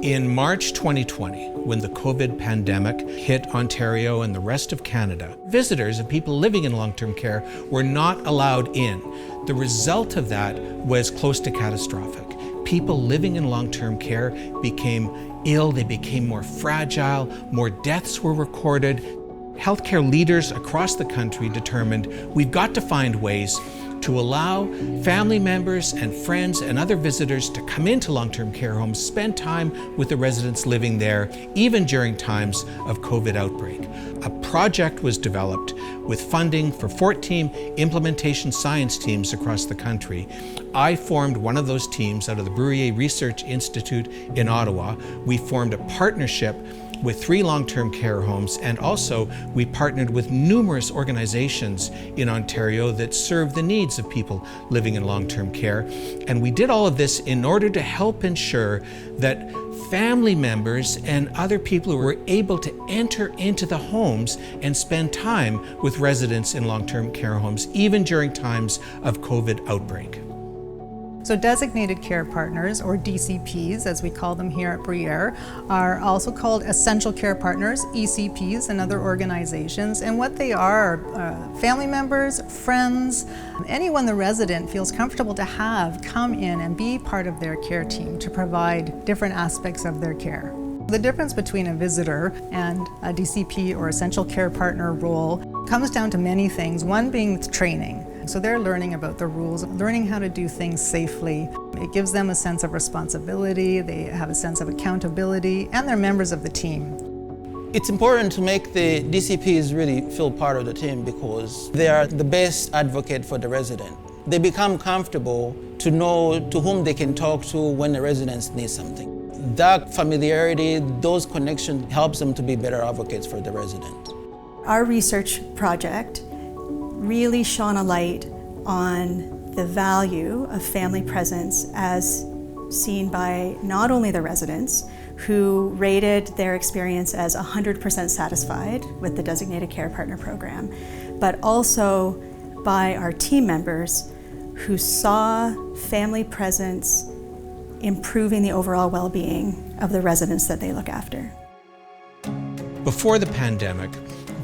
In March 2020, when the COVID pandemic hit Ontario and the rest of Canada, visitors and people living in long-term care were not allowed in. The result of that was close to catastrophic. People living in long-term care became ill, they became more fragile, more deaths were recorded. Healthcare leaders across the country determined we've got to find ways to allow family members and friends and other visitors to come into long-term care homes, spend time with the residents living there, even during times of COVID outbreak. A project was developed with funding for 14 implementation science teams across the country. I formed one of those teams out of the Bruyere Research Institute in Ottawa. We formed a partnership with 3 long-term care homes, and also we partnered with numerous organizations in Ontario that serve the needs of people living in long-term care. And we did all of this in order to help ensure that family members and other people who were able to enter into the homes and spend time with residents in long-term care homes, even during times of COVID outbreak. So designated care partners, or DCPs as we call them here at Bruyere, are also called essential care partners, ECPs, and other organizations. And what they are family members, friends, anyone the resident feels comfortable to have come in and be part of their care team to provide different aspects of their care. The difference between a visitor and a DCP or essential care partner role comes down to many things, one being training. So they're learning about the rules, learning how to do things safely. It gives them a sense of responsibility, they have a sense of accountability, and they're members of the team. It's important to make the DCPs really feel part of the team because they are the best advocate for the resident. They become comfortable to know to whom they can talk to when the residents need something. That familiarity, those connections helps them to be better advocates for the resident. Our research project really shone a light on the value of family presence as seen by not only the residents, who rated their experience as 100% satisfied with the Designated Care Partner program, but also by our team members who saw family presence improving the overall well-being of the residents that they look after. Before the pandemic,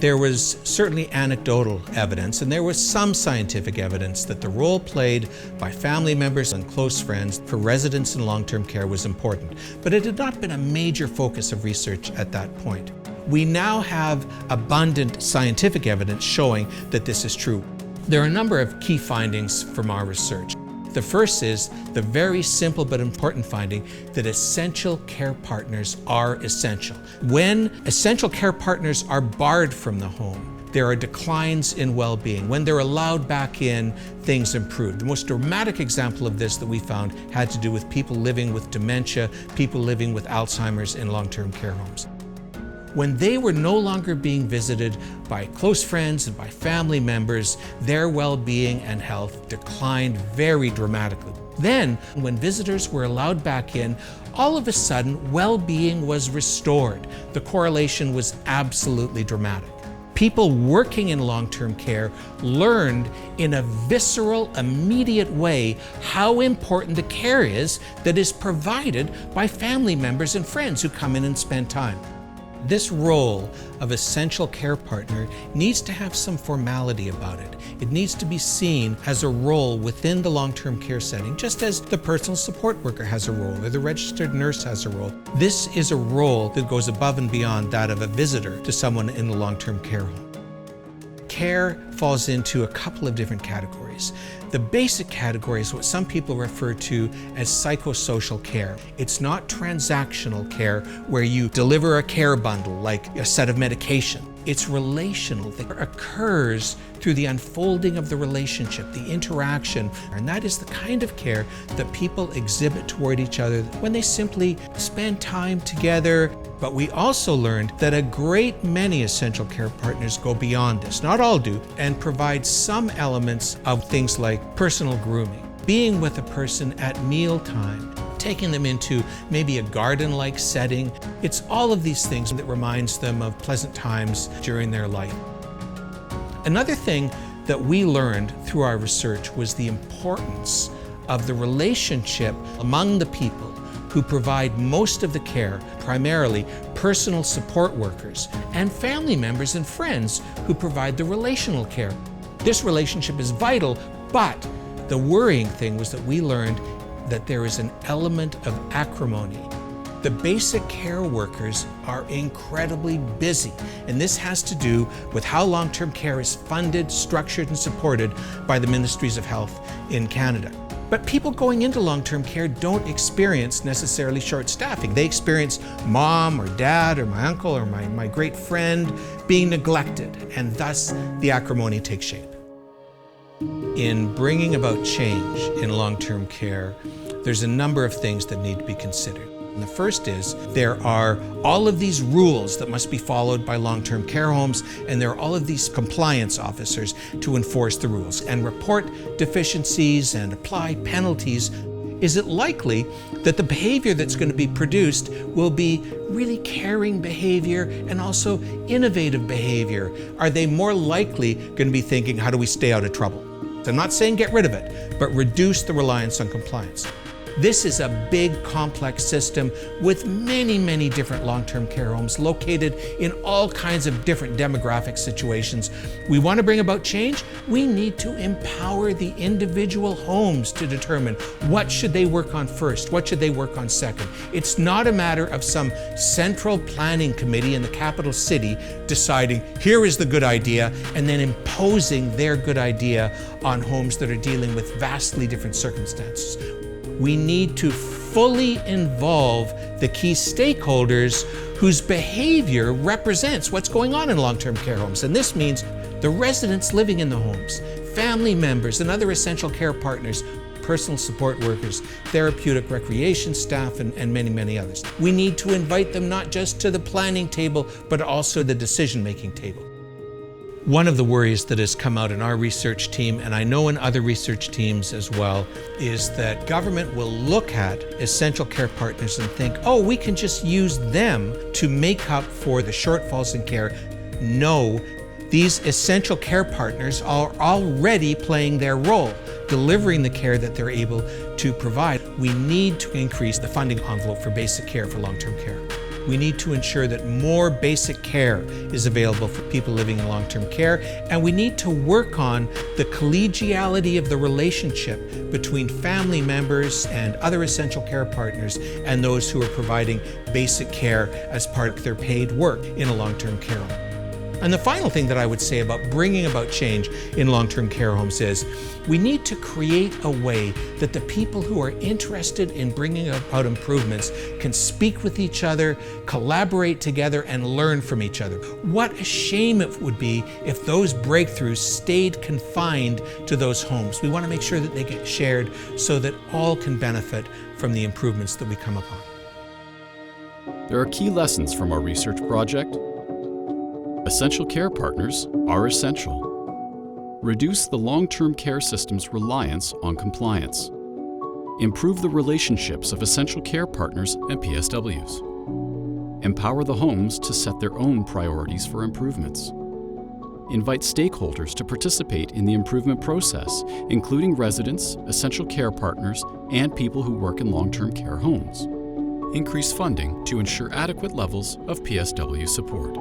there was certainly anecdotal evidence, and there was some scientific evidence that the role played by family members and close friends for residents in long-term care was important, but it had not been a major focus of research at that point. We now have abundant scientific evidence showing that this is true. There are a number of key findings from our research. The first is the very simple but important finding that essential care partners are essential. When essential care partners are barred from the home, there are declines in well-being. When they're allowed back in, things improve. The most dramatic example of this that we found had to do with people living with dementia, people living with Alzheimer's in long-term care homes. When they were no longer being visited by close friends and by family members, their well-being and health declined very dramatically. Then, when visitors were allowed back in, all of a sudden, well-being was restored. The correlation was absolutely dramatic. People working in long-term care learned in a visceral, immediate way how important the care is that is provided by family members and friends who come in and spend time. This role of essential care partner needs to have some formality about it. It needs to be seen as a role within the long-term care setting, just as the personal support worker has a role or the registered nurse has a role. This is a role that goes above and beyond that of a visitor to someone in a long-term care home. Care falls into a couple of different categories. The basic category is what some people refer to as psychosocial care. It's not transactional care where you deliver a care bundle like a set of medication. It's relational that occurs through the unfolding of the relationship, the interaction, and that is the kind of care that people exhibit toward each other when they simply spend time together. But we also learned that a great many essential care partners go beyond this, not all do, and provide some elements of things like personal grooming, being with a person at mealtime, taking them into maybe a garden-like setting. It's all of these things that reminds them of pleasant times during their life. Another thing that we learned through our research was the importance of the relationship among the people who provide most of the care, primarily personal support workers, and family members and friends who provide the relational care. This relationship is vital, but the worrying thing was that we learned that there is an element of acrimony. The basic care workers are incredibly busy, and this has to do with how long-term care is funded, structured, and supported by the Ministries of Health in Canada. But people going into long-term care don't experience necessarily short staffing. They experience mom or dad or my uncle or my great friend being neglected, and thus the acrimony takes shape. In bringing about change in long-term care, there's a number of things that need to be considered. And the first is there are all of these rules that must be followed by long-term care homes, and there are all of these compliance officers to enforce the rules and report deficiencies and apply penalties. Is it likely that the behavior that's going to be produced will be really caring behavior and also innovative behavior? Are they more likely going to be thinking, how do we stay out of trouble? I'm not saying get rid of it, but reduce the reliance on compliance. This is a big, complex system with many, many different long-term care homes located in all kinds of different demographic situations. We want to bring about change. We need to empower the individual homes to determine what should they work on first, what should they work on second. It's not a matter of some central planning committee in the capital city deciding, here is the good idea, and then imposing their good idea on homes that are dealing with vastly different circumstances. We need to fully involve the key stakeholders whose behavior represents what's going on in long-term care homes. And this means the residents living in the homes, family members and other essential care partners, personal support workers, therapeutic recreation staff, and many, many others. We need to invite them not just to the planning table, but also the decision-making table. One of the worries that has come out in our research team, and I know in other research teams as well, is that government will look at essential care partners and think, oh, we can just use them to make up for the shortfalls in care. No, these essential care partners are already playing their role, delivering the care that they're able to provide. We need to increase the funding envelope for basic care for long-term care. We need to ensure that more basic care is available for people living in long-term care, and we need to work on the collegiality of the relationship between family members and other essential care partners and those who are providing basic care as part of their paid work in a long-term care home. And the final thing that I would say about bringing about change in long-term care homes is we need to create a way that the people who are interested in bringing about improvements can speak with each other, collaborate together, and learn from each other. What a shame it would be if those breakthroughs stayed confined to those homes. We want to make sure that they get shared so that all can benefit from the improvements that we come upon. There are key lessons from our research project. Essential care partners are essential. Reduce the long-term care system's reliance on compliance. Improve the relationships of essential care partners and PSWs. Empower the homes to set their own priorities for improvements. Invite stakeholders to participate in the improvement process, including residents, essential care partners, and people who work in long-term care homes. Increase funding to ensure adequate levels of PSW support.